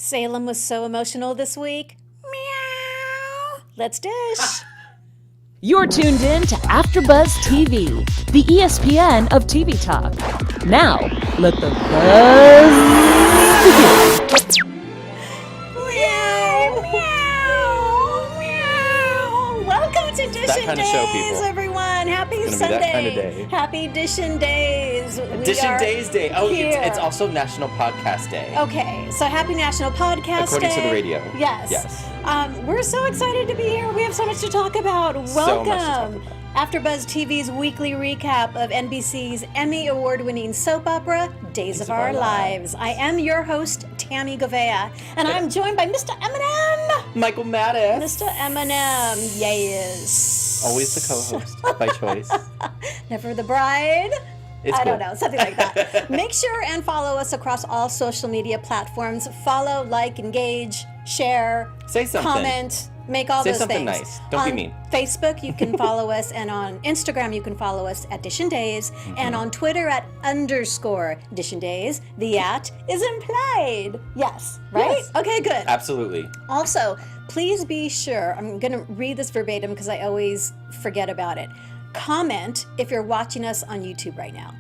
Salem was so emotional this week. Meow. Let's dish. You're tuned in to AfterBuzz TV, the ESPN of TV talk. Now, let the buzz begin. Meow, meow, meow. Welcome to Dishin Days, everyone. Happy Sunday. That kind of day. Happy Dishin Days. Dishin Days Day. Oh, it's also National Podcast Day. Okay, so happy National Podcast According Day. to the radio. Yes. We're so excited to be here. We have so much to talk about. Welcome. So much to talk about. AfterBuzz TV's weekly recap of NBC's Emmy award-winning soap opera, Days of Our Lives. I am your host, Tami Goveia, and I'm joined by Mr. Eminem. Michael Mattis. Mr. Eminem, yes. Always the co-host by choice. Never the bride. It's I cool. don't know, something like that. Make sure and follow us across all social media platforms. Follow, like, engage, share, Say something. comment, make all Say those something things. nice. Don't be mean. Facebook, you can follow us, and on Instagram, you can follow us at Dishin Days, and on Twitter at _Dishin Days. The @ is implied. Yes, right? Yes. Okay, good. Absolutely. Also, please be sure, I'm going to read this verbatim because I always forget about it. Comment if you're watching us on YouTube right now.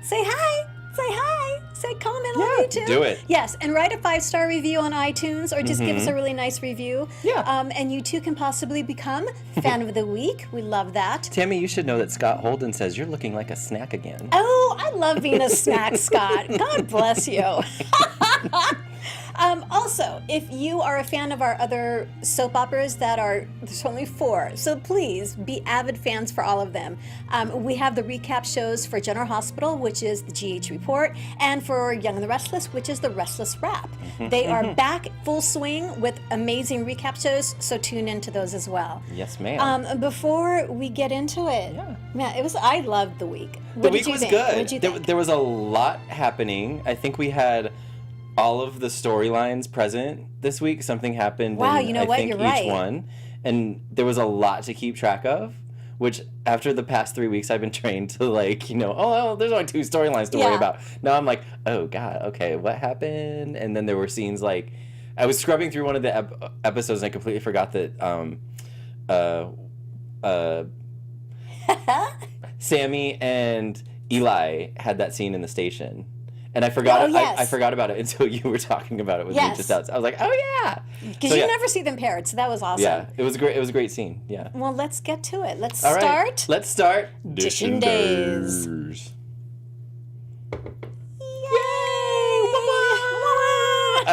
Say hi. Say hi. Say comment on YouTube. Do it. Yes, and write a 5-star review on iTunes or just give us a really nice review. Yeah. And you too can possibly become Fan of the Week. We love that. Tammy, you should know that Scott Holden says you're looking like a snack again. Oh, I love being a snack, Scott. God bless you. Also, if you are a fan of our other soap operas there's only 4, so please be avid fans for all of them. We have the recap shows for General Hospital, which is the GH Report, and for Young and the Restless, which is the Restless Wrap. They are back full swing with amazing recap shows, so tune into those as well. Yes, ma'am. Before we get into it, man, I loved the week. The week was good. What did you think? There was a lot happening. I think we had all of the storylines present this week. Something happened in, I think, You're each right. one. And there was a lot to keep track of, which after the past 3 weeks I've been trained to there's only 2 storylines to worry about. Now I'm like, oh God, okay, what happened? And then there were scenes like, I was scrubbing through one of the episodes and I completely forgot that Sammy and Eli had that scene in the station. And I forgot I forgot about it until you were talking about it with me just outside. I was like, oh yeah. Because you never see them paired, so that was awesome. Yeah, it was great. It was a great scene. Yeah. Well, let's get to it. Let's All start. Right. Let's start Dishin Days. Yay!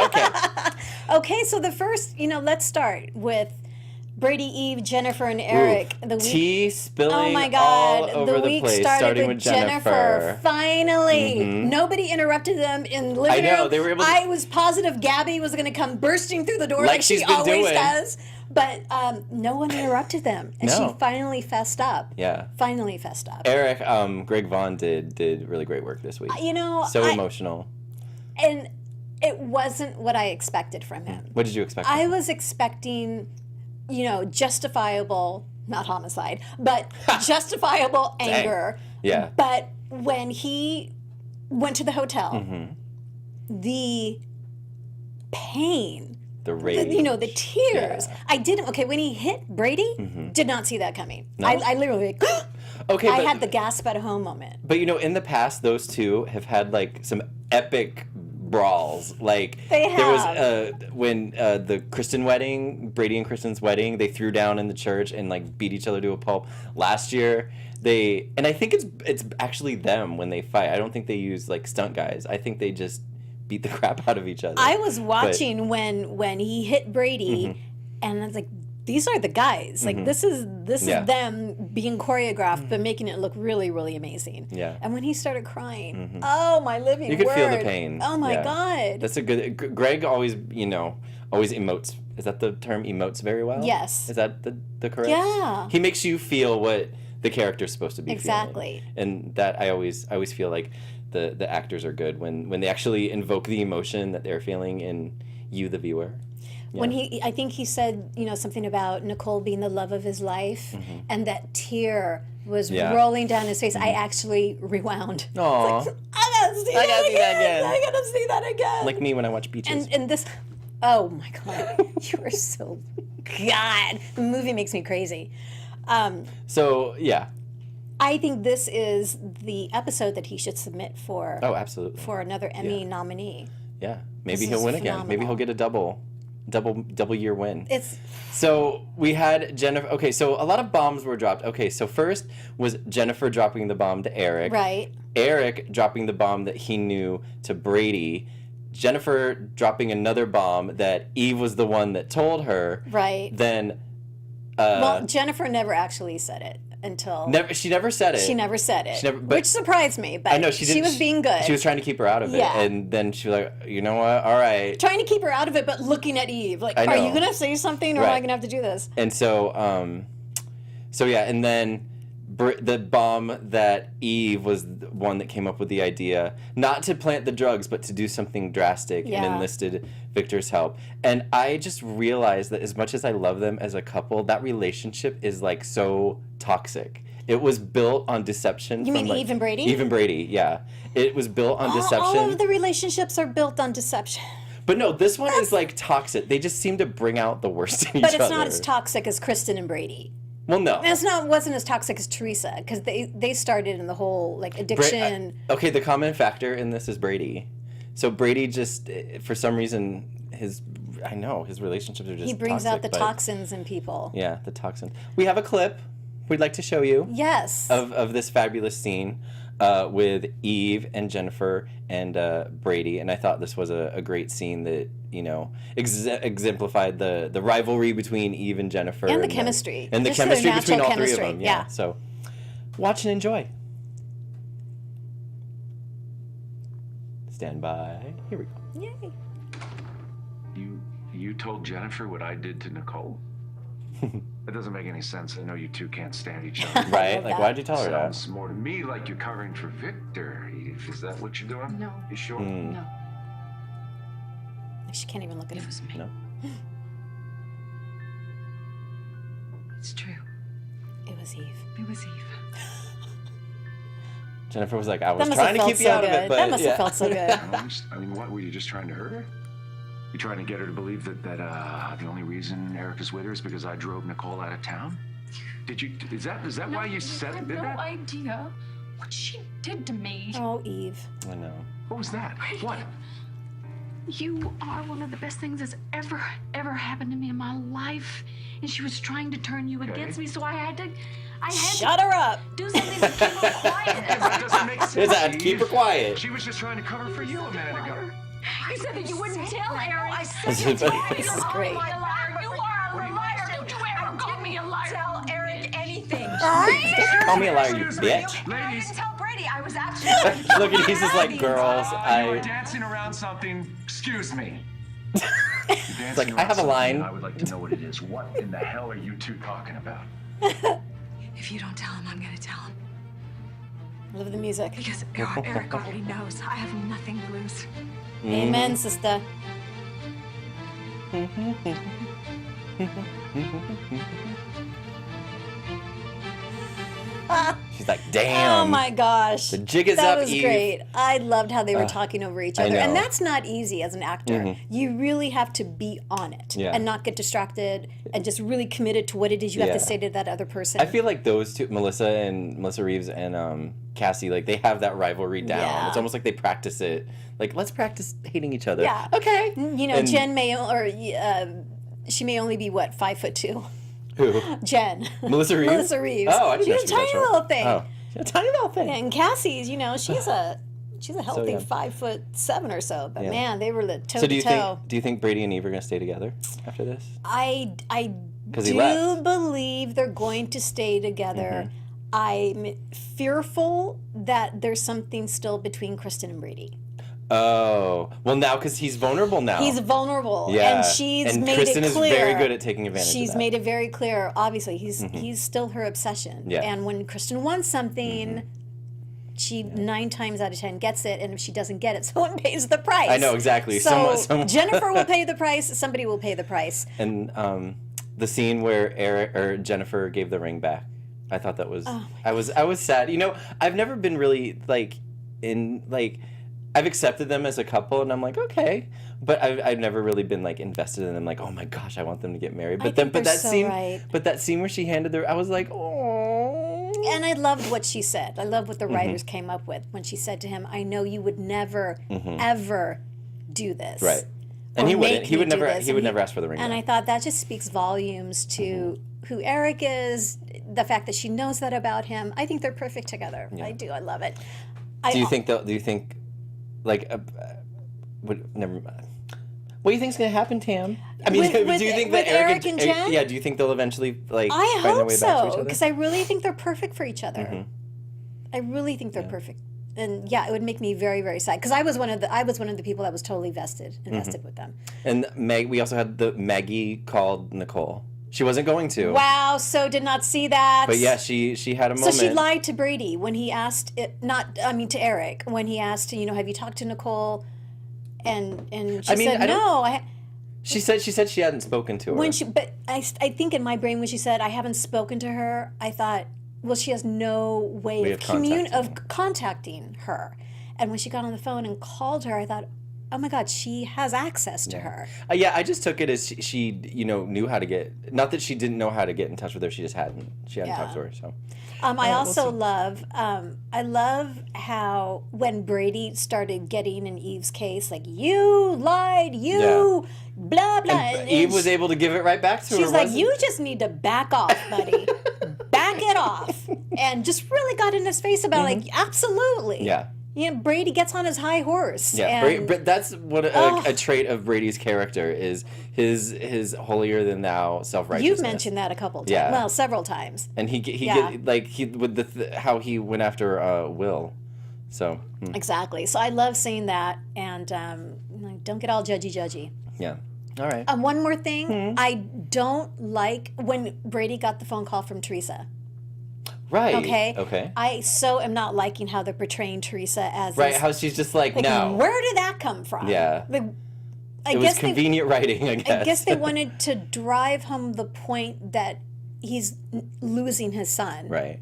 Okay. Okay, so the first, let's start with Brady, Eve, Jennifer, and Eric. The tea spilling my God. all over the week place, started with Jennifer. Finally. Nobody interrupted them in the living room. They were able to... I was positive Gabby was going to come bursting through the door like she she's been always doing. does. But no one interrupted them. And she finally fessed up. Yeah. Finally fessed up. Eric, Greg Vaughn did really great work this week. So emotional. And it wasn't what I expected from him. What did you expect? I was expecting, justifiable, not homicide, but justifiable anger. Yeah. But when he went to the hotel, the pain, the rage, the tears. Yeah. I didn't. Okay, when he hit Brady, did not see that coming. No? I literally. Okay, I had the gasp at home moment. But in the past, those two have had some epic brawls. They have. There was when the Kristen wedding, Brady and Kristen's wedding, they threw down in the church and beat each other to a pulp. Last year, and I think it's actually them when they fight. I don't think they use stunt guys. I think they just beat the crap out of each other. I was watching when he hit Brady, and I was like, these are the guys. This is them being choreographed, but making it look really, really amazing. Yeah. And when he started crying, oh my living word! You could feel the pain. Oh my God! That's a good. Greg always emotes. Is that the term? Emotes very well. Yes. Is that the correct? Yeah. He makes you feel what the character's supposed to be exactly. feeling. And that I always feel like the actors are good when they actually invoke the emotion that they're feeling in you, the viewer. Yeah. When I think he said, something about Nicole being the love of his life, and that tear was rolling down his face. I actually rewound. Aww. I gotta see that again. I gotta see that again. Like me when I watch Beaches. And this, Oh my God, you are so God. The movie makes me crazy. So yeah. I think this is the episode that he should submit for. Oh, absolutely. For another Emmy nominee. Yeah, maybe This he'll is win again. phenomenal. Maybe he'll get a double year win. It's So we had Jennifer. Okay, so a lot of bombs were dropped. Okay, so first was Jennifer dropping the bomb to Eric. right. Eric dropping the bomb that he knew to Brady. Jennifer dropping another bomb that Eve was the one that told her. Right. Then. Well, Jennifer never actually said it until. She never said it. She never said it. never- but- which surprised me, but I know she didn't. she was being good. She was trying to keep her out of it, Yeah. and then she was like, "You know what? All right." trying to keep her out of it, but looking at Eve. Like, I are you know. going to say something or am I Right. going to have to do this? And so, yeah, and then the bomb that Eve was the one that came up with the idea, not to plant the drugs, but to do something drastic, and Yeah. enlisted Victor's help. And I just realized that as much as I love them as a couple, that relationship is like so toxic. It was built on deception. You mean from, Eve and Brady? Eve and Brady, yeah. It was built on deception. All of the relationships are built on deception. But no, this one is like toxic. They just seem to bring out the worst in each But other. it's not as toxic as Kristen and Brady. Well, no. Wasn't as toxic as Teresa because they started in the whole like addiction. Okay, the common factor in this is Brady. So Brady just, for some reason, his relationships are just He brings toxic, out the but- toxins in people. Yeah, the toxin. We have a clip we'd like to show you Yes. of this fabulous scene with Eve and Jennifer and Brady, and I thought this was a great scene that, you know, exemplified the rivalry between Eve and Jennifer. And the chemistry. And the Just their chemistry between natural all three of chemistry, them. yeah. So watch and enjoy. Stand by. Here we go. Yay. You told Jennifer what I did to Nicole? That doesn't make any sense. I know you two can't stand each other. Right? love Like, that. why'd you tell her that? Sounds more to me like you're covering for Victor, Eve. Is that what you're doing? No. You sure? Hmm. No, She can't even look at it him. was me. No? It's true. It was Eve. It was Eve. Jennifer was like, I That was must trying have to felt keep you so out good. of it, but That must yeah. have felt so good. I mean, what, were you just trying to hurt her? You trying to get her to believe that the only reason Eric is with her is because I drove Nicole out of town? Is that why you said have did no that? idea what she did to me. Oh, Eve. I know. What was that? What? You are one of the best things that's ever happened to me in my life. And she was trying to turn you against me, so I had to Shut her up. do something to keep her quiet. That doesn't make sense. Is that keep her quiet? She was just trying to cover for you a minute ago. You said that you wouldn't tell Eric. I said This is you funny. This is great. You are a liar. Don't you ever call me a liar. Tell Eric anything. Call me a liar, you bitch. I Ladies, didn't tell Brady. I was actually. Look at he's just like, girls, you were I... dancing around something. Excuse me. It's like, I have a line. I would like to know what it is. What in the hell are you two talking about? If you don't tell him, I'm gonna tell him. Love the music. Because Eric already knows. I have nothing to lose. Amen, sister. She's like, damn. Oh my gosh. The jig is that up, was Eve. great. I loved how they were talking over each I other. And know. that's not easy as an actor. You really have to be on it Yeah. and not get distracted and just really committed to what it is you have Yeah. to say to that other person. I feel like those two, Melissa Reeves and Cassie, like they have that rivalry down. Yeah. It's almost like they practice it. Like, let's practice hating each other. Yeah. Okay. You know, And- Jen may, she may only be, what, 5'2"? Who? Jen. Melissa Reeves? Melissa Reeves. Oh, I didn't know She's a she was that tiny short. little thing. Oh, she's a tiny little thing. And Cassie's, you know, she's a healthy yeah. 5'7" or so. But Yeah. man, they were the toe So to toe. do you think Brady and Eve are gonna stay together after this? I 'Cause he do left. believe they're going to stay together. Mm-hmm. I'm fearful that there's something still between Kristen and Brady. Oh, well now because he's vulnerable now. He's vulnerable, Yeah. and she's And made Kristen it is clear. very good at taking advantage of She's that. made it very clear. Obviously, he's still her obsession. Yeah. And when Kristen wants something, she 9 times out of 10 gets it, and if she doesn't get it, someone pays the price. I know, exactly. So Someone- Jennifer will pay the price. Somebody will pay the price. And the scene where Jennifer gave the ring back, I thought that was Oh I was sad. You know, I've never been really like in like I've accepted them as a couple, and I'm like, okay, but I've never really been like invested in them. Like, oh my gosh, I want them to get married. But that scene where she handed her, I was like, oh. And I loved what she said. I love what the writers came up with when she said to him, "I know you would never, ever do this." Right. And he wouldn't. He would never ask for the ring. And I thought that just speaks volumes to who Eric is, the fact that she knows that about him. I think they're perfect together. Yeah. I do. I love it. Do you think, like, never mind. What do you think's gonna happen, Tam? I mean, do you think that Eric and Jen? Yeah. Do you think they'll eventually like? I find their hope way back to each so, other? because I really think they're perfect for each other. I really think they're perfect. And yeah, it would make me very, very sad because I was one of the people that was totally invested with them. And we also had the Maggie called Nicole. She wasn't going to. Wow, so did not see that. But yeah, she had a moment. So she lied to Brady when he asked to Eric when he asked, have you talked to Nicole? And she said no. She said she hadn't spoken to her. But I think in my brain when she said I haven't spoken to her, I thought, well, she has no way of contacting her. And when she got on the phone and called her, I thought, oh my God, she has access to her. Yeah, I just took it as she knew how to get. Not that she didn't know how to get in touch with her, she just hadn't. She hadn't talked to her. So. I also love. I love how when Brady started getting in Eve's case, like you lied, blah blah. And Eve was able to give it right back to her. She's like, you just need to back off, buddy. Back it off, and just really got in his face about like absolutely. Yeah. Brady gets on his high horse. Yeah, but that's what a trait of Brady's character is his holier than thou self-righteousness. You've mentioned that a couple times. Yeah. Well, several times. And how he went after Will. So exactly. So I love seeing that, and don't get all judgy. Yeah. All right. One more thing, I don't like when Brady got the phone call from Teresa. Right. Okay. I so am not liking how they're portraying Teresa as how she's just like no. Where did that come from? Yeah. It was convenient writing, I guess. I guess they wanted to drive home the point that he's losing his son. Right.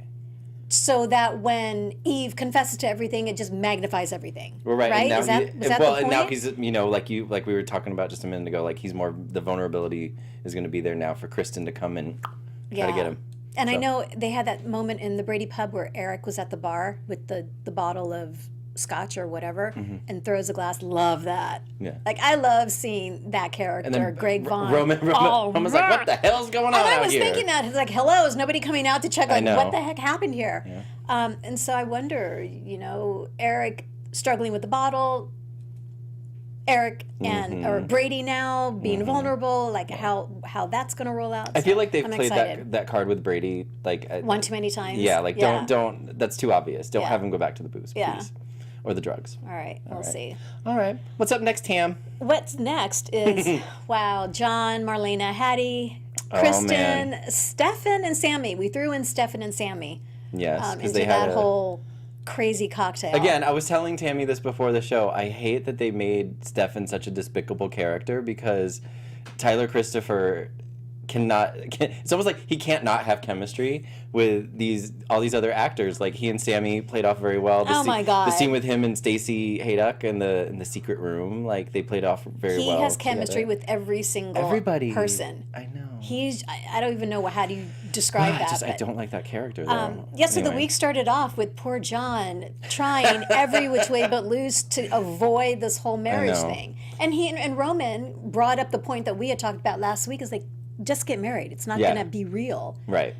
So that when Eve confesses to everything, it just magnifies everything. Well, right. Right? And now was that the point? And now he's like we were talking about just a minute ago, like he's more the vulnerability is going to be there now for Kristen to come and try to get him. And I know they had that moment in the Brady pub where Eric was at the bar with the bottle of scotch or whatever and throws a glass. Love that. Yeah. Like, I love seeing that character, and then Greg Vaughn. Roman's like, what the hell's going on out here? And I was thinking that. He's like, hello, is nobody coming out to check? Like, what the heck happened here? Yeah. And so I wonder, Eric struggling with the bottle, Eric and or Brady now being vulnerable, like how that's going to roll out. I feel like they've played that card with Brady like one too many times. Yeah, like don't that's too obvious. Don't have him go back to the booze, please. Or the drugs. All right, we'll see. All right. What's up next, Tam? What's next is John, Marlena, Hattie, Kristen, Stefan, and Sammy. We threw in Stefan and Sammy. Yes, because they had that whole crazy cocktail. Again, I was telling Tami this before the show. I hate that they made Stefan such a despicable character because Tyler Christopher it's almost like he can't not have chemistry with all these other actors. Like he and Sammy played off very well. My God. The scene with him and Stacey Haydock in the secret room, like they played off very well. He has chemistry with every single person. I know. I don't even know how do you describe that. I don't like that character though. So the week started off with poor John trying every which way but loose to avoid this whole marriage thing. And he and Roman brought up the point that we had talked about last week is like, just get married. It's not going to be real. Right.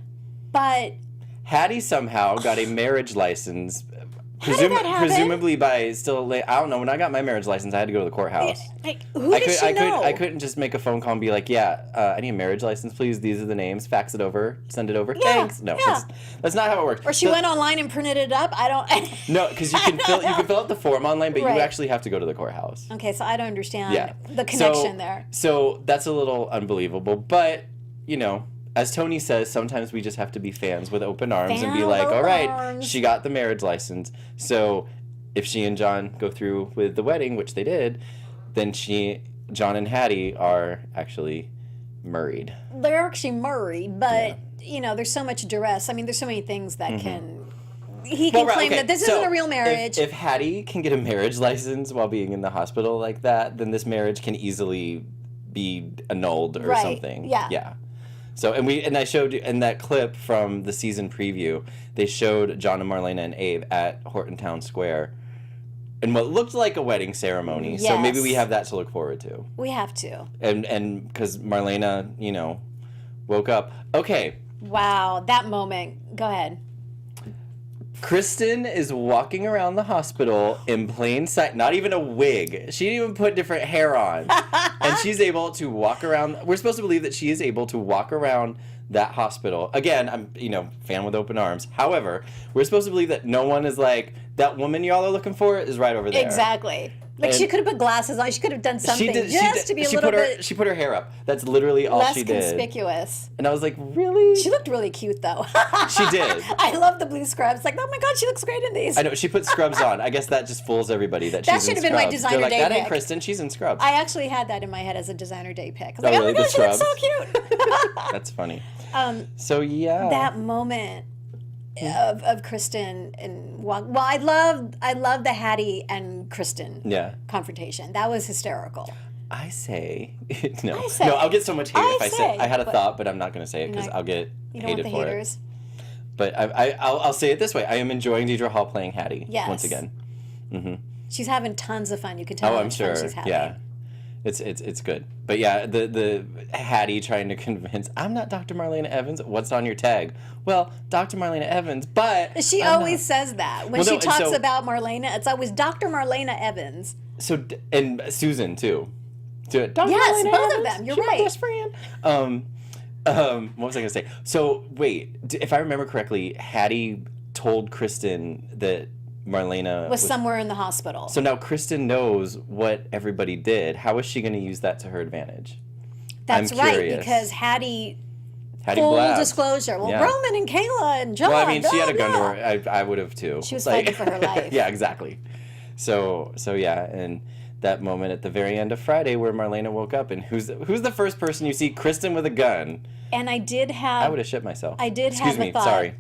But Hattie somehow got a marriage license. How did that happen? Presumably by I don't know. When I got my marriage license, I had to go to the courthouse. Who did she know? I couldn't just make a phone call and be like, I need a marriage license, please. These are the names. Fax it over. Send it over. Yeah, thanks. No, that's not how it works. Or she went online and printed it up. I don't. No, because you can fill out the form online, but you actually have to go to the courthouse. Okay, so I don't understand the connection there. So that's a little unbelievable, but as Tony says, sometimes we just have to be fans with open arms and be like, all right, she got the marriage license. So if she and John go through with the wedding, which they did, then John and Hattie are actually married. They're actually married, but, there's so much duress. I mean, there's so many things that can he can claim that this isn't a real marriage. If Hattie can get a marriage license while being in the hospital like that, then this marriage can easily be annulled or something. Yeah. So and I showed in that clip from the season preview, they showed John and Marlena and Abe at Horton Town Square in what looked like a wedding ceremony. Yes. So maybe we have that to look forward to. We have to. And because Marlena, you know, woke up. Okay. Wow, that moment. Go ahead. Kristen is walking around the hospital in plain sight, not even a wig. She didn't even put different hair on. And she's able to walk around. We're supposed to believe that she is able to walk around that hospital. Again, I'm, fan with open arms. However, we're supposed to believe that no one is like, that woman y'all are looking for is right over there. Exactly. Like, she could have put glasses on. She could have done something to be a little bit She put her hair up. That's literally all she did. less conspicuous. And I was like, really? She looked really cute, though. She did. I love the blue scrubs. Like, oh my God, she looks great in these. I know. She put scrubs on. I guess that just fools everybody that she's in scrubs. That should have been my designer They're like, day that ain't pick. Kristen. She's in scrubs. I actually had that in my head as a designer day pick. I was Oh, like, really? oh my God, The she looks so scrubs? cute. That's funny. So, yeah. That moment of Kristen and I love the Hattie and Kristen confrontation. That was hysterical. I say no. I'll get so much hate if I say I had a thought, but I'm not going to say it because I'll get hated for it. But I'll say it this way: I am enjoying Deidre Hall playing Hattie once again. Mm-hmm. She's having tons of fun. You can tell. I'm sure. She's having. Yeah. It's good. But yeah, the Hattie trying to convince, I'm not Dr. Marlena Evans. What's on your tag? Well, Dr. Marlena Evans, but she always says that. When she talks about Marlena, it's always Dr. Marlena Evans. So, and Susan too. Dr. Yes, Marlena both Evans, of them. You're she's right. my best friend. What was I going to say? So, wait, if I remember correctly, Hattie told Kristen that Marlena was somewhere in the hospital. So now Kristen knows what everybody did. How is she going to use that to her advantage? That's right, because Hattie full blabbed. Disclosure. Well, Yeah. Roman and Kayla and John. Well, I mean, she had a gun to her. I would have too. She was fighting for her life. Yeah, exactly. So yeah, and that moment at the very end of Friday where Marlena woke up, and who's the first person you see? Kristen with a gun. And I would have shit myself. I did Excuse have me, a thought. Sorry.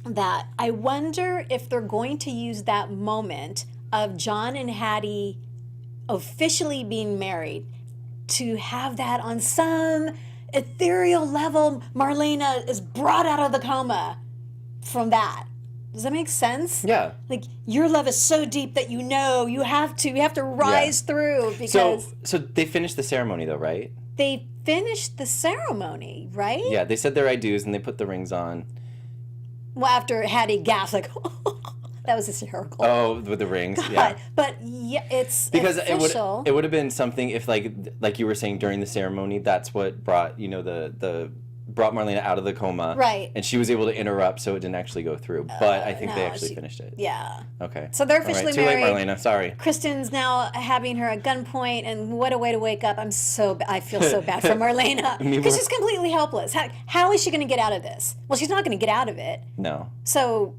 That I wonder if they're going to use that moment of John and Hattie officially being married to have that on some ethereal level. Marlena is brought out of the coma from that. Does that make sense? Yeah. Like, your love is so deep that you have to rise through because So they finished the ceremony though, right? They finished the ceremony, right? Yeah, they said their I do's and they put the rings on. Well, after Hattie gasped, like, that was hysterical. Oh, with the rings, God. yeah. But yeah, it's because official. it would have been something if like you were saying during the ceremony, that's what brought brought Marlena out of the coma, right? And she was able to interrupt, so it didn't actually go through. But I think they actually finished it. Yeah. Okay. So they're officially married. Too late, Marlena. Sorry. Kristen's now having her at gunpoint, and what a way to wake up! I feel so bad for Marlena because she's completely helpless. How is she going to get out of this? Well, she's not going to get out of it. No. So,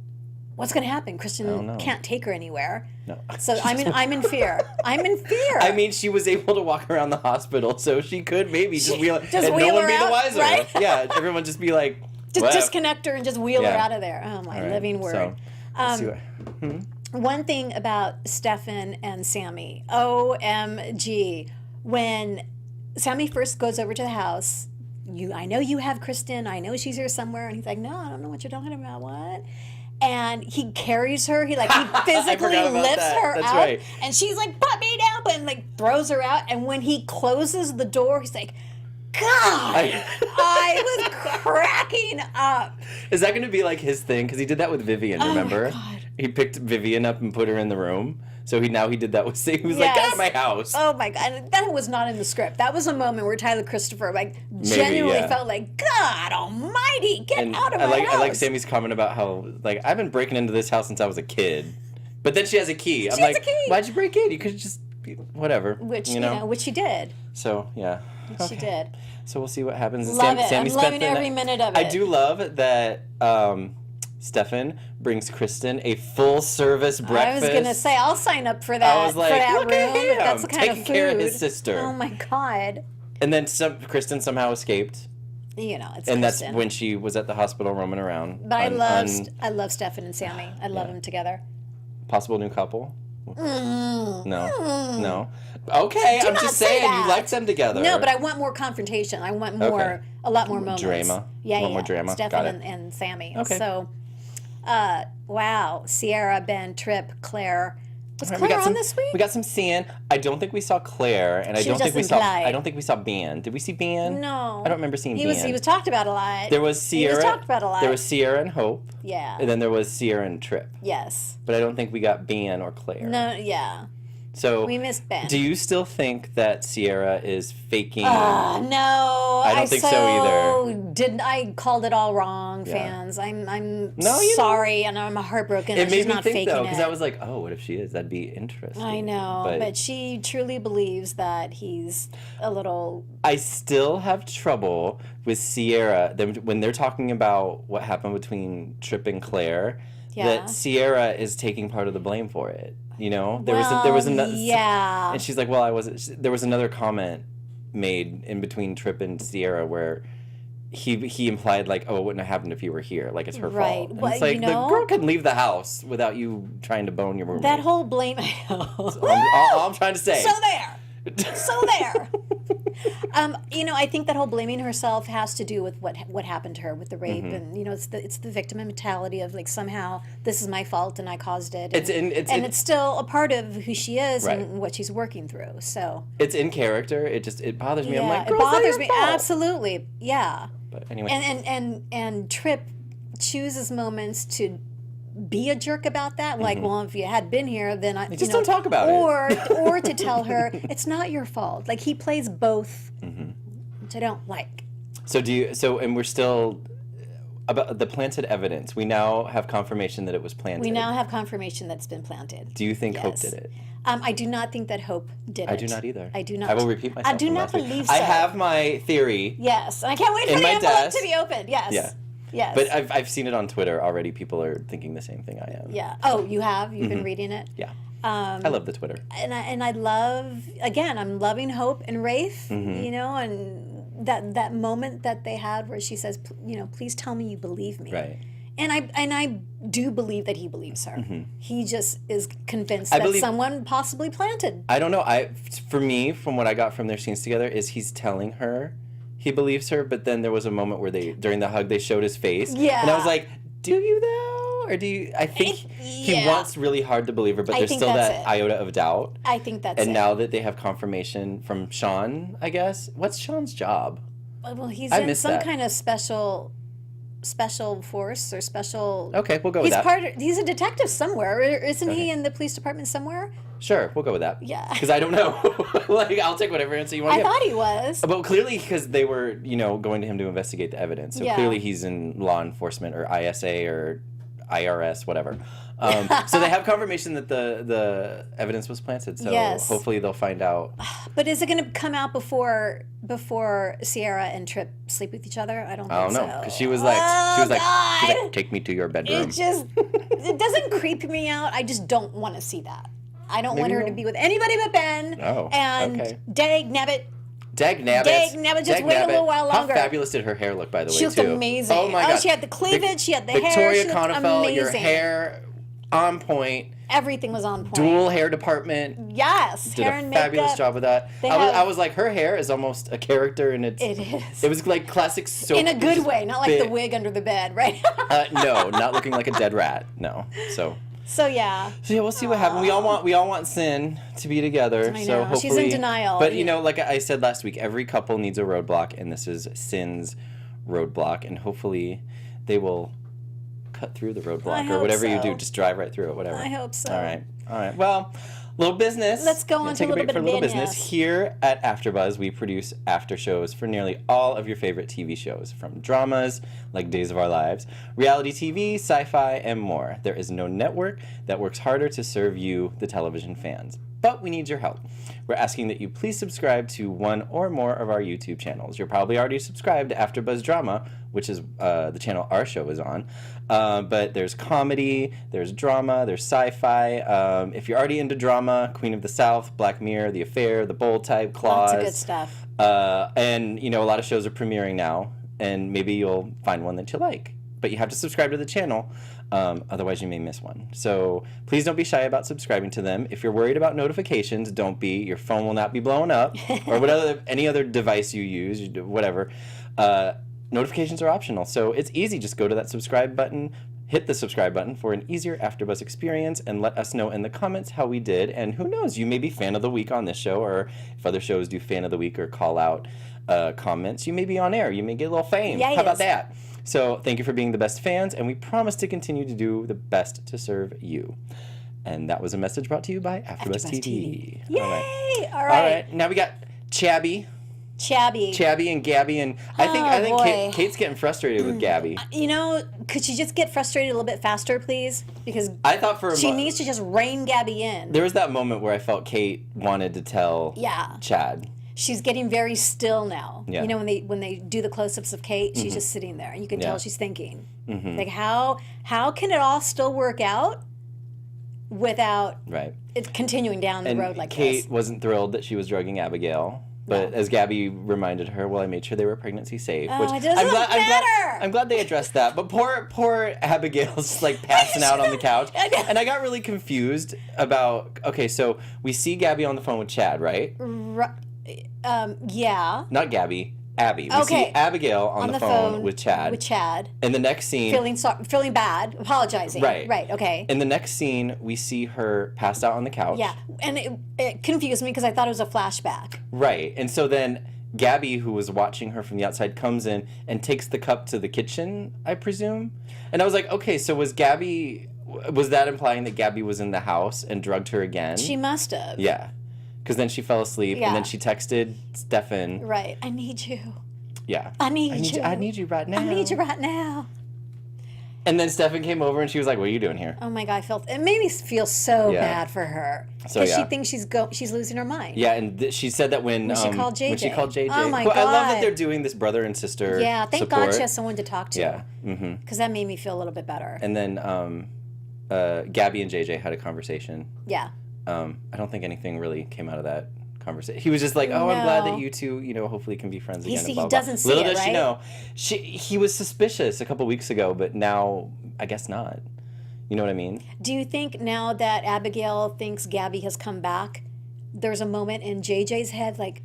what's going to happen? Kristen can't take her anywhere. No. So I'm in fear. I'm in fear. I mean, she was able to walk around the hospital, so she could maybe just wheel and wheel no one her be the out, wiser. right? Yeah, everyone just be like, just disconnect her and just wheel her out of there. Oh my living word. So, let's see what, One thing about Stefan and Sammy, OMG, when Sammy first goes over to the house, I know you have Kristen, I know she's here somewhere, and he's like, no, I don't know what you're talking about, what? And he carries her, he physically lifts her That's out, right. and she's like, put me down, and like throws her out, and when he closes the door, he's like, God, I was cracking up. Is that going to be like his thing? Because he did that with Vivian, remember? Oh my God. He picked Vivian up and put her in the room. So he did that with, he was like, get out of my house. Oh my God. And that was not in the script. That was a moment where Tyler Christopher genuinely felt like, God almighty, get out of my house. I like Sammy's comment about how, I've been breaking into this house since I was a kid. But then she has a key. I'm like, why'd you break in? You could just, whatever. Which she did. So, yeah. She did. So we'll see what happens. Love it. I'm loving every minute of it. I do love that Stefan brings Kristen a full-service breakfast. I was going to say, I'll sign up for that. I was like, look at him, that's the kind taking of food. care of his sister. Oh, my God. And then Kristen somehow escaped. you know, it's And Kristen. that's when she was at the hospital roaming around. But I love Stefan and Sammy. I love them together. Possible new couple? No. Okay, I'm not just say saying that. you like them together. No, but I want more confrontation. I want more, Okay. a lot more moments. Drama. Yeah, Want more drama. Stefan Got it. and Sammy. Okay. So, wow. Sierra, Ben, Tripp, Claire. Was All right, Claire on this week? We got some seeing. I don't think we saw Claire, and I She don't was think we just saw. implied. I don't think we saw Ben. Did we see Ben? No. I don't remember seeing He Ben. was talked about a lot. There was Sierra. He was talked about a lot. There was Sierra and Hope. Yeah. And then there was Sierra and Tripp. Yes. But I don't think we got Ben or Claire. No. Yeah. So We missed Ben. Do you still think that Sierra is faking? No, I don't think so either. I called it all wrong, Yeah. fans. I'm No, you sorry, and I'm heartbroken. It that made she's me not think faking though, because it. I was like, oh, what if she is? That'd be interesting. I know, but she truly believes that he's a little. I still have trouble with Sierra when they're talking about what happened between Tripp and Claire. Yeah. That Sierra is taking part of the blame for it. You know, there was another. Yeah. And she's like, well, I wasn't. There was another comment made in between Tripp and Sierra where he implied like, oh, it wouldn't have happened if you were here. Like it's her Right. fault. And Well, it's like you know- the girl could leave the house without you trying to bone your roommate. That whole blame. all I'm trying to say. So there. So there. You know, I think that whole blaming herself has to do with what happened to her with the rape, Mm-hmm. and you know, it's the victim mentality of like somehow this is my fault and I caused it. And It's it's still a part of who she is Right. and what she's working through. So It's in character. It bothers me. yeah, I'm like, it girl, it's not bothers your me fault. absolutely. Yeah, But anyway, and Tripp chooses moments to be a jerk about that. Like, well, if you had been here, then I Just don't talk about it. or to tell her it's not your fault. Like he plays both, Mm-hmm. which I don't like. and we're still about the planted evidence. We now have confirmation that it was planted. We now have confirmation that it's been planted. Do you think Hope Yes. did it? I do not think that Hope did it. I do not either. I do not. I will repeat myself. I do from not last week. believe so. I have my theory. Yes, and I can't wait In for the my envelope desk. to be opened. Yes. Yeah. Yes. But I've seen it on Twitter already. People are thinking the same thing I am. yeah. Oh, you have? You've been reading it? Yeah. I love the Twitter. And I love, again, I'm loving Hope and Rafe, Mm-hmm. you know, and that moment that they had where she says, you know, please tell me you believe me. Right. And I do believe that he believes her. He just is convinced I that believe- someone possibly planted. I don't know. For me, from what I got from their scenes together, is he's telling her he believes her, but then there was a moment where during the hug they showed his face. Yeah. And I was like, do you though? Or do you? I think he yeah. wants really hard to believe her, but I there's think still that's that it. iota of doubt. I think that's And it. now that they have confirmation from Sean, I guess. What's Sean's job? Well, he's I in missed some that. kind of special force or special. Okay, we'll go with He's that. He's a detective somewhere, isn't he? In the police department somewhere. Sure, we'll go with that. Yeah. Because I don't know. Like, I'll take whatever answer you want to I give. thought he was. But clearly, because they were, going to him to investigate the evidence. So Yeah. clearly he's in law enforcement or ISA or IRS, whatever. So they have confirmation that the evidence was planted. So Yes. hopefully they'll find out. But is it going to come out before Sierra and Tripp sleep with each other? I don't think I don't so. know. Because she was like, God. take me to your bedroom. It doesn't creep me out. I just don't want to see that. I don't want her to be with anybody but Ben. Oh, and okay. Dag Nabbit. Dag Nabbit. Dag Nabbit, just wait a little while longer. How fabulous did her hair look, by the way, She looked too? amazing. Oh, my God. She had the cleavage, she had the hair. Victoria She looked Konefeld, your amazing. hair on point. Everything was on point. Dual hair department. Yes, Did hair a and makeup. fabulous job with that. They I was like, her hair is almost a character, and It is. It was like classic soap. In a good way, not like the bit. wig under the bed, right? No, not looking like a dead rat. No. So yeah. So yeah, we'll see what happens. We all want Sin to be together. I So know. hopefully, She's in denial. But like I said last week, every couple needs a roadblock, and this is Sin's roadblock, and hopefully they will cut through the roadblock I or hope whatever you so. do. Just drive right through it, whatever. I hope so. All right. Well, little business. Let's go on to take a little break bit for of little business. Here at AfterBuzz, we produce after shows for nearly all of your favorite TV shows, from dramas like Days of Our Lives, reality TV, sci-fi, and more. There is no network that works harder to serve you, the television fans. But we need your help. We're asking that you please subscribe to one or more of our YouTube channels. You're probably already subscribed to AfterBuzz Drama, which is the channel our show is on. But there's comedy, there's drama, there's sci-fi. If you're already into drama, Queen of the South, Black Mirror, The Affair, The Bold Type, Claws. Lots of good stuff. And a lot of shows are premiering now. and maybe you'll find one that you like. But you have to subscribe to the channel, otherwise you may miss one. So please don't be shy about subscribing to them. If you're worried about notifications, don't be. Your phone will not be blowing up, or whatever any other device you use, whatever. Notifications are optional, so it's easy. Just go to that subscribe button, hit the subscribe button for an easier AfterBuzz experience, and let us know in the comments how we did. And who knows, you may be fan of the week on this show, or if other shows do fan of the week or call out comments, you may be on air. You may get a little fame. Yes. How about that? So thank you for being the best fans, and we promise to continue to do the best to serve you. And that was a message brought to you by AfterBuzz TV. Yay! All All right. right. Now we got Chabby and Gabby, and I think Kate's getting frustrated with Gabby. You know, could she just get frustrated a little bit faster, please? Because I thought she needs to just rein Gabby in. There was that moment where I felt Kate wanted to tell Chad. She's getting very still now. Yeah. You know, when they do the close-ups of Kate, she's just sitting there, and you can tell she's thinking, like, how can it all still work out without it continuing down the road like Kate this? wasn't thrilled that she was drugging Abigail. But as Gabby reminded her, well, I made sure they were pregnancy safe. Oh, Which it doesn't matter. I'm glad they addressed that. But poor Abigail's like passing out on the couch. And I got really confused about, okay, so we see Gabby on the phone with Chad, right? Yeah. Not Gabby, Abby. We see Abigail on the phone with Chad. In the next scene. Feeling bad, apologizing. Right, okay. In the next scene, we see her passed out on the couch. Yeah, and it confused me because I thought it was a flashback. Right, and so then Gabby, who was watching her from the outside, comes in and takes the cup to the kitchen, I presume. And I was like, okay, so was that implying that Gabby was in the house and drugged her again? She must have. Yeah. Because then she fell asleep, and then she texted Stefan. Right. I need you. Yeah. I need you. I need you right now. I need you right now. And then Stefan came over, and she was like, what are you doing here? Oh, my God. It made me feel so bad for her. Because she thinks she's losing her mind. Yeah, and she said that when she called JJ. When she called JJ. Oh, my God. I love that they're doing this brother and sister thank God she has someone to talk to. Yeah. Because that made me feel a little bit better. And then Gabby and JJ had a conversation. Yeah. I don't think anything really came out of that conversation. He was just like, "Oh, I'm glad that you two, hopefully can be friends again." He blah, blah. doesn't see Little it, does right? she know, he was suspicious a couple weeks ago, but now I guess not. You know what I mean? Do you think now that Abigail thinks Gabby has come back, there's a moment in JJ's head like,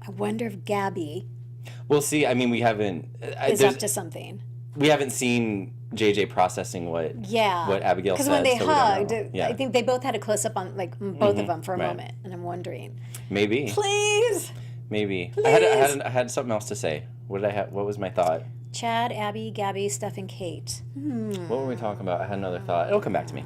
I wonder if Gabby We'll see. I mean, we haven't is up to something. We haven't seen JJ processing what Abigail says. Because when they so hugged, I think they both had a close up on both of them for a moment, and I'm wondering. Maybe. Please. Maybe. Please. I had something else to say. What did I have? What was my thought? Chad, Abby, Gabby, Steph, and Kate. What were we talking about? I had another thought. It'll come back to me.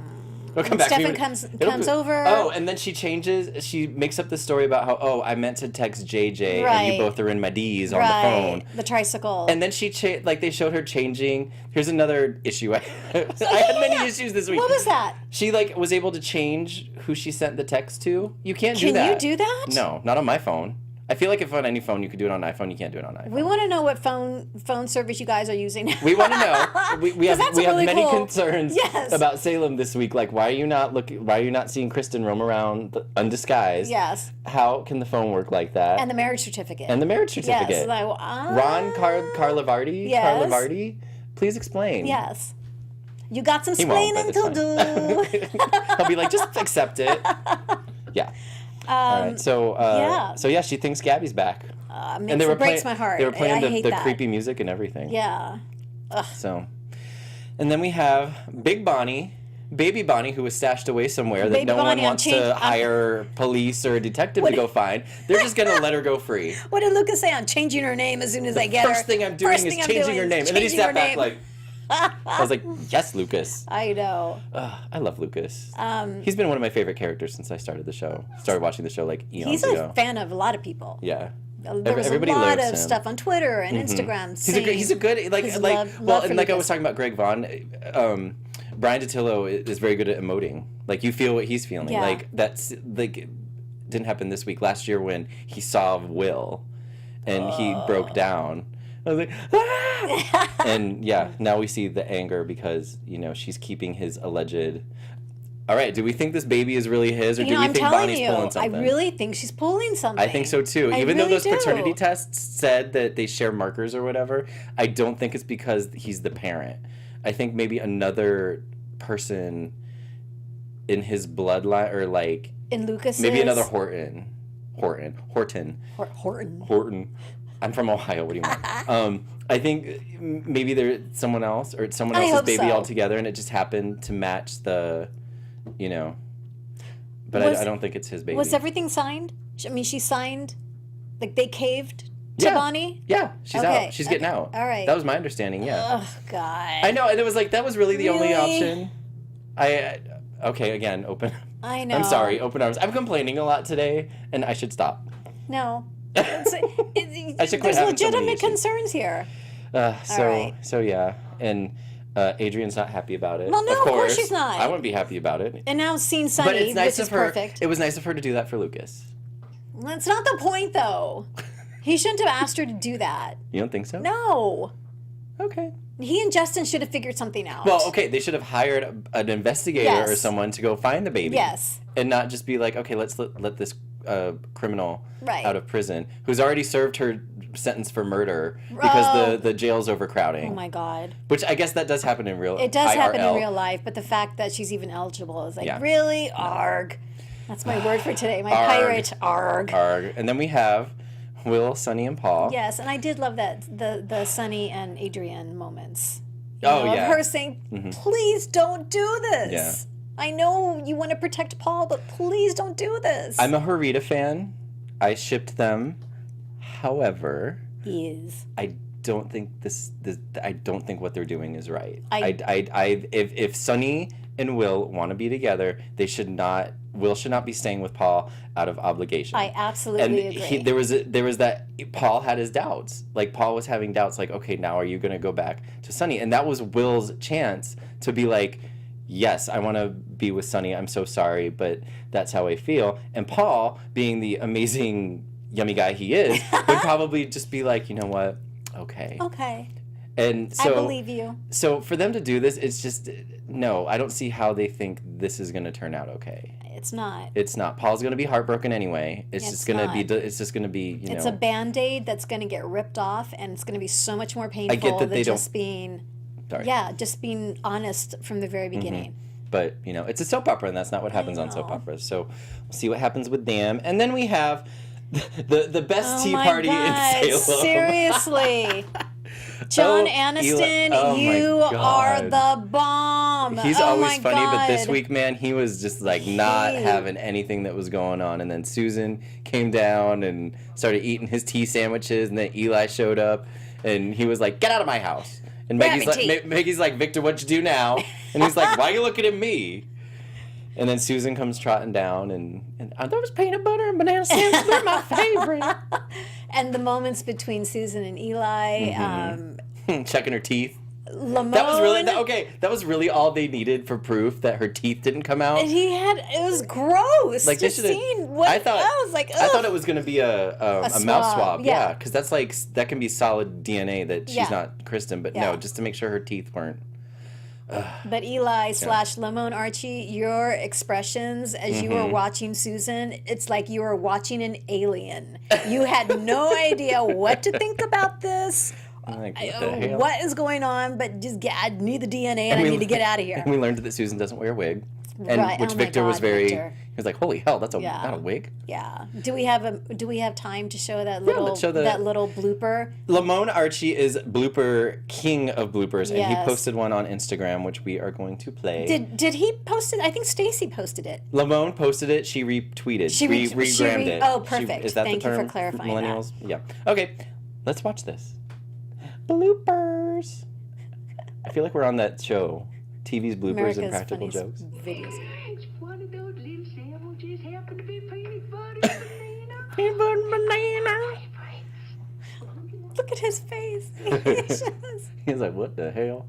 It'll come back to me. Stefan comes over. Oh, and then she makes up the story about how, I meant to text JJ and you both are in my D's on the phone. The tricycle. And then they showed her changing. Here's another issue. I had many issues this week. What was that? She was able to change who she sent the text to. You can't do that. Can you do that? No, not on my phone. I feel like if on any phone you could do it on iPhone, you can't do it on iPhone. We want to know what phone service you guys are using. We want to know. We have many concerns about Salem this week. Like, why are you not seeing Kristen roam around undisguised? Yes. How can the phone work like that? And the marriage certificate. Yes. Like, Ron Carlavardi. Yes. Carlavardi, please explain. Yes. You got some explaining to do. He'll be like, just accept it. Yeah. All right. So she thinks Gabby's back. It breaks my heart. They were playing the that. creepy music and everything. Yeah. Ugh. So, and then we have Baby Bonnie, who was stashed away somewhere that no one wants to hire police or a detective to go find. They're just gonna let her go free. What did Lucas say? I'm changing her name as soon as I get her. First thing I'm doing is changing her name, and then he sat back like. I was like, yes, Lucas. I know. I love Lucas. He's been one of my favorite characters since I started watching the show like eons ago. He's a fan of a lot of people. Yeah. There was Everybody a lot loves of him. stuff on Twitter and Instagram. He's a good I was talking about Greg Vaughn. Brian Datillo is very good at emoting. Like you feel what he's feeling. Yeah. Like that's like it didn't happen this week. Last year when he saw Will, and he broke down. I was like, ah! And now we see the anger because she's keeping his alleged all right, do we think this baby is really his, or do we I'm think telling Bonnie's you, pulling something? I really think she's pulling something. I think so too. Even though really those do. paternity tests said that they share markers or whatever, I don't think it's because he's the parent. I think maybe another person in his bloodline, or like in Lucas's, maybe another Horton. I'm from Ohio. What do you want? I think maybe there's someone else, or it's someone else's baby altogether, and it just happened to match the, you know. But I don't think it's his baby. Was everything signed? I mean, she signed, like they caved to Bonnie? Yeah, she's out. She's getting out. All right. That was my understanding, yeah. Oh, God. I know, and it was like, that was really the only option. Okay, again, open. I know. I'm sorry, open arms. I'm complaining a lot today, and I should stop. No. I should quit There's having so many legitimate issues. concerns here. So yeah, and Adrian's not happy about it. Well, no, of course she's not. I wouldn't be happy about it. And now seeing Sunny, But it's nice which is of her. perfect. It was nice of her to do that for Lucas. That's not the point, though. He shouldn't have asked her to do that. You don't think so? No. Okay. He and Justin should have figured something out. Well, okay, they should have hired an investigator or someone to go find the baby. Yes. And not just be like, okay, let's let this criminal Right. out of prison who's already served her sentence for murder because the jail's overcrowding. Oh my God. Which I guess that does happen in real life. It does happen in real life, but the fact that she's even eligible is like, really? Arg. That's my word for today. My pirate arg. Arg. And then we have Will, Sunny, and Paul. Yes, and I did love that the Sunny and Adrian moments. Oh, Of yeah. her saying, please don't do this. Yeah. I know you want to protect Paul, but please don't do this. I'm a Harita fan. I shipped them. However, I don't think I don't think what they're doing is right. If Sunny and Will want to be together, Will should not be staying with Paul out of obligation. I absolutely agree. There was that Paul had his doubts. Like Paul was having doubts. Like, okay, now are you going to go back to Sunny? And that was Will's chance to be like, yes, I want to be with Sunny. I'm so sorry, but that's how I feel. And Paul, being the amazing yummy guy he is, would probably just be like, you know what? Okay. Okay. And so I believe you. So for them to do this, it's just no. I don't see how they think this is going to turn out okay. It's not. It's not. Paul's going to be heartbroken anyway. It's just going to be. It's just going to be. It's a Band-Aid that's going to get ripped off, and it's going to be so much more painful I get that than just being. Sorry. Yeah, just being honest from the very beginning. But it's a soap opera, and that's not what happens on soap operas. So we'll see what happens with them, and then we have the best tea party in Salem. Seriously. John Aniston, you are the bomb. He's always funny, but this week, man, he was just like not having anything that was going on. And then Susan came down and started eating his tea sandwiches, and then Eli showed up, and he was like, "Get out of my house." And Maggie's like, "Victor, what'd you do now?" And he's like, "Why are you looking at me?" And then Susan comes trotting down, and there was peanut butter and banana sandwiches. They're my favorite. And the moments between Susan and Eli, checking her teeth. Lamone. That was really all they needed for proof that her teeth didn't come out. And it was gross. Like just seeing what I was like. Ugh. I thought it was going to be a mouth swab. Yeah, because that's like that can be solid DNA that she's not Kristen, but no, just to make sure her teeth weren't. But Eli / Lamone Archie, your expressions as you were watching Susan, it's like you were watching an alien. You had no idea what to think about this. Like, what the hell? What is going on? But just I need the DNA and I need to get out of here. And we learned that Susan doesn't wear a wig, Right. which Victor was very. Victor. He was like, "Holy hell, that's not a wig." Yeah. Do we have time to show that little that little blooper? Lamone Archie is blooper king of bloopers, and he Yes. posted one on Instagram, which we are going to play. Did he post it? I think Stacy posted it. Lamone posted it. She retweeted. She regrammed it. Oh, perfect. Is that Thank the term? you for clarifying Millennials. That. Yeah. Okay. Let's watch this. Bloopers. I feel like we're on that show, TV's bloopers America's and practical funniest jokes. Videos. It's one of those little sandwiches happen to be peanut butter and banana. Peanut butter and banana. Look at his face. He's like, what the hell?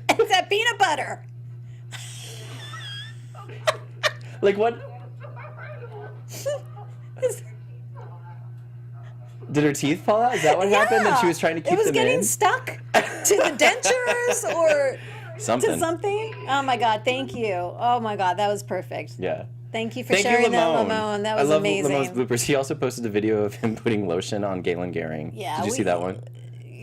It's that peanut butter. Like what? Did her teeth fall out? Is that what happened? And she was trying to keep them in? It was getting stuck to the dentures or something. to something. Oh my God, thank you. Oh my God, that was perfect. Yeah. Thank you for sharing that, Lamone. That was amazing. I love Lamone's bloopers. He also posted a video of him putting lotion on Galen Gehring. Yeah. Did you see that one?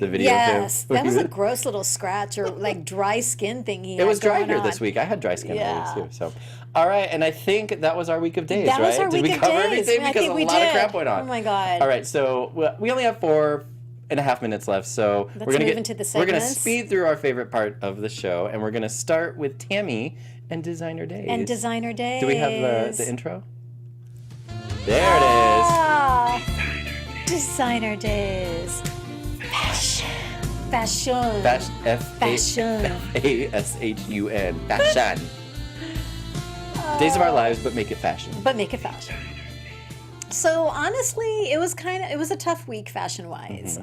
The video yes, of him? That was a gross little scratch or like dry skin thing he had. It was dry going here on. this week. I had dry skin earlier too. So, all right, and I think that was our week of days, that right? was our did week we of cover days. everything? I Because think a we lot did. of crap went on. Oh my God. All right, so we only have 4.5 minutes left, so Let's we're gonna move get into the we're gonna segments. speed through our favorite part of the show, and we're gonna start with Tami and Designer Days. And Designer Days. Do we have the intro? There it Ah, Designer Days. Fashion. is. Fashion. Fashion. Fashion. Days of Our Lives, but make it fashion. But make it fashion. So honestly, it was a tough week fashion-wise.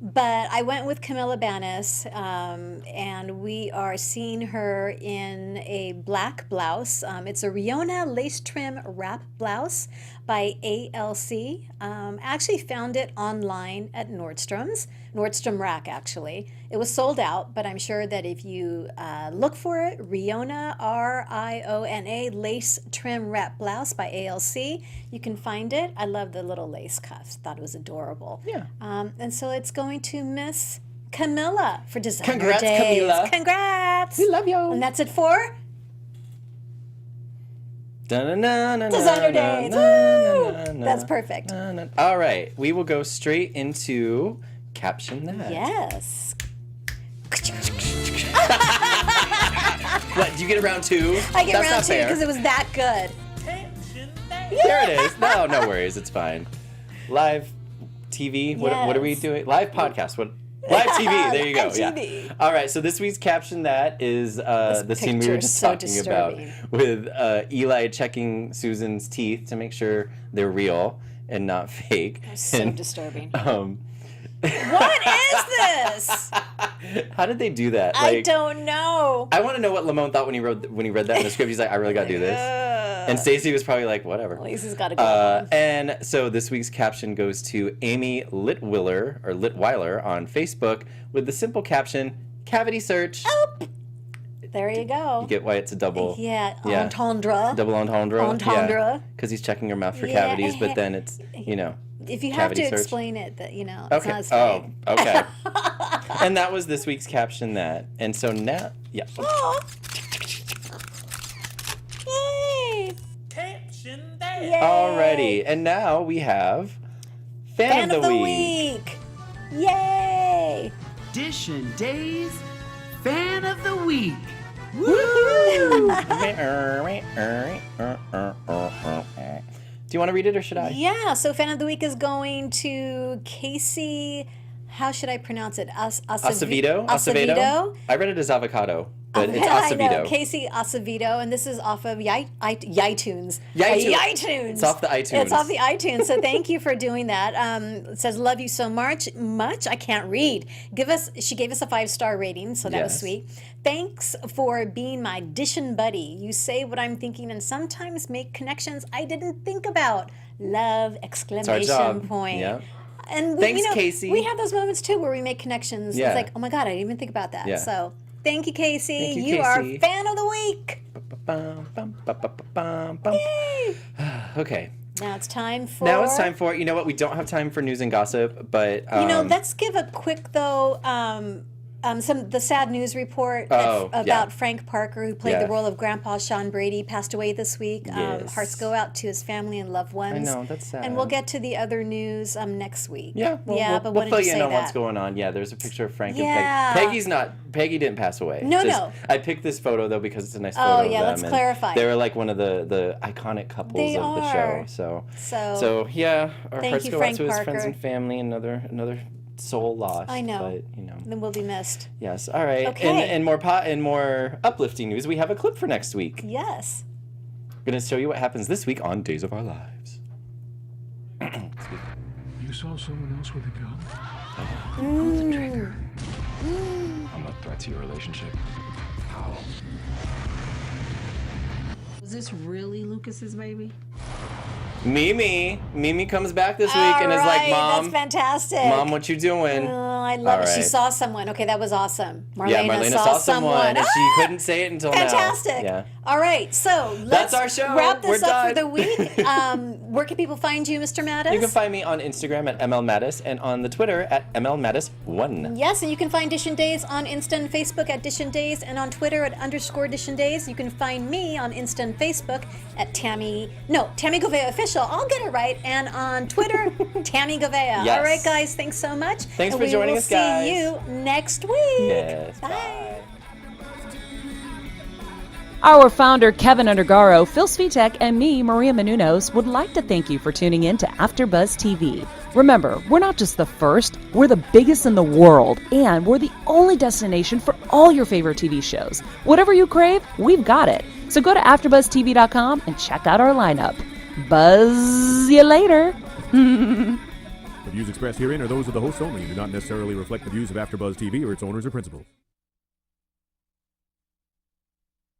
But I went with Camilla Banis, and we are seeing her in a black blouse. It's a Riona lace trim wrap blouse by ALC. I actually found it online at Nordstrom's, Nordstrom Rack actually. It was sold out, but I'm sure that if you look for it, Riona, R-I-O-N-A, lace trim wrap blouse by ALC, you can find it. I love the little lace cuffs. Thought it was adorable. Yeah. And so it's going to Miss Camilla for Designer Congrats, Days. Camilla. Congrats. We love you. And that's it for Designer Designer Days. Woo! That's perfect. All right, we will go straight into Caption That. Yes. What, do you get round two? I get That's round not two fair. because it was that good. There it is. No worries. It's fine. Live TV. What are we Yes. doing? Live podcast. What? Live TV. There you go. Live Yeah. TV. All right. So this week's Caption That is the scene we were picture's just so talking about disturbing. with Eli checking Susan's teeth to make sure they're real and not fake. So And, disturbing. What is this? How did they do that? I don't know. I want to know what Lamone thought when he read that in the script. He's like, I really got to do this. And Stacey was probably like, whatever. At least he's got to go. And so this week's caption goes to Amy Litweiler on Facebook with the simple caption, cavity search. Oh, there you go. You get why it's a double. Yeah, entendre. Double entendre. Entendre. Because he's checking her mouth for Yeah. cavities, but then it's, If you have to cavity search. explain it, that it's Okay. not as funny. Oh, okay. And that was this week's Caption That. And so now, yeah. Aw. Yay! Yay! Alrighty. And now we have Fan of the Week. Yay! DISHIN Days Fan of the Week. Do you want to read it or should I? Yeah, so Fan of the Week is going to Casey. How should I pronounce it? Acevedo? Acevedo? I read it as avocado, but it's I know, Acevedo. Casey Acevedo, and this is off of iTunes. iTunes. iTunes. It's off the iTunes. It's off the iTunes. So thank you for doing that. It says, "Love you so much." I can't read. She gave us a 5-star rating, so that was Yes. sweet. Thanks for being my dishin buddy. You say what I'm thinking, and sometimes make connections I didn't think about. Love! Exclamation job. point. Yeah. And Thanks, Casey. We have those moments too where we make connections. Yeah. It's like, oh my God, I didn't even think about that. Yeah. So thank you, Casey. Thank you, You are Casey. Fan of the Week. Yay! Okay. Now it's time for. You know what? We don't have time for news and gossip, but let's give a quick though. The sad news report about Frank Parker, who played the role of Grandpa Sean Brady, passed away this week. Yes. Hearts go out to his family and loved ones. I know, that's sad. And we'll get to the other news next week. Yeah, but we'll wanted fill to you in say on what's that. going on. Yeah, there's a picture of Frank Yeah. and Peggy. Peggy didn't pass away. No. I picked this photo though because it's a nice photo of them. let's and clarify. They were like one of the iconic couples They of the are. show. So yeah, our thank hearts you, go Frank out to his friends Parker. and family. Another soul lost. I know. But Then we'll be missed. Yes. All right. Okay. And more uplifting news. We have a clip for next week. Yes. We're gonna show you what happens this week on Days of Our Lives. You saw someone else with a gun? Pull the trigger. I'm a threat to your relationship. How? Was this really Lucas's baby? Mimi comes back this week and is like, Mom, that's fantastic. Mom, what you doing? Oh, I love it. All She right. saw someone. Okay, that was awesome. Marlena saw someone, and she couldn't say it until fantastic. now. Yeah. All right, so That's let's our show. wrap this We're up for done. the week. Where can people find you, Mr. Mattis? You can find me on Instagram at MLMattis and on the Twitter at MLMattis1. Yes, and you can find Dishin Days on Insta and Facebook at Dishin Days and on Twitter at _Dishin Days. You can find me on Insta and Facebook at Tami Goveia Official. I'll get it right. And on Twitter, Tami Goveia. Yes. All right, guys, thanks so much. Thanks for joining us, guys. We will see you next week. Yes, Bye. Our founder, Kevin Undergaro, Phil Svitek, and me, Maria Menounos, would like to thank you for tuning in to AfterBuzz TV. Remember, we're not just the first, we're the biggest in the world, and we're the only destination for all your favorite TV shows. Whatever you crave, we've got it. So go to AfterBuzzTV.com and check out our lineup. Buzz you later. The views expressed herein are those of the hosts only and do not necessarily reflect the views of AfterBuzz TV or its owners or principals.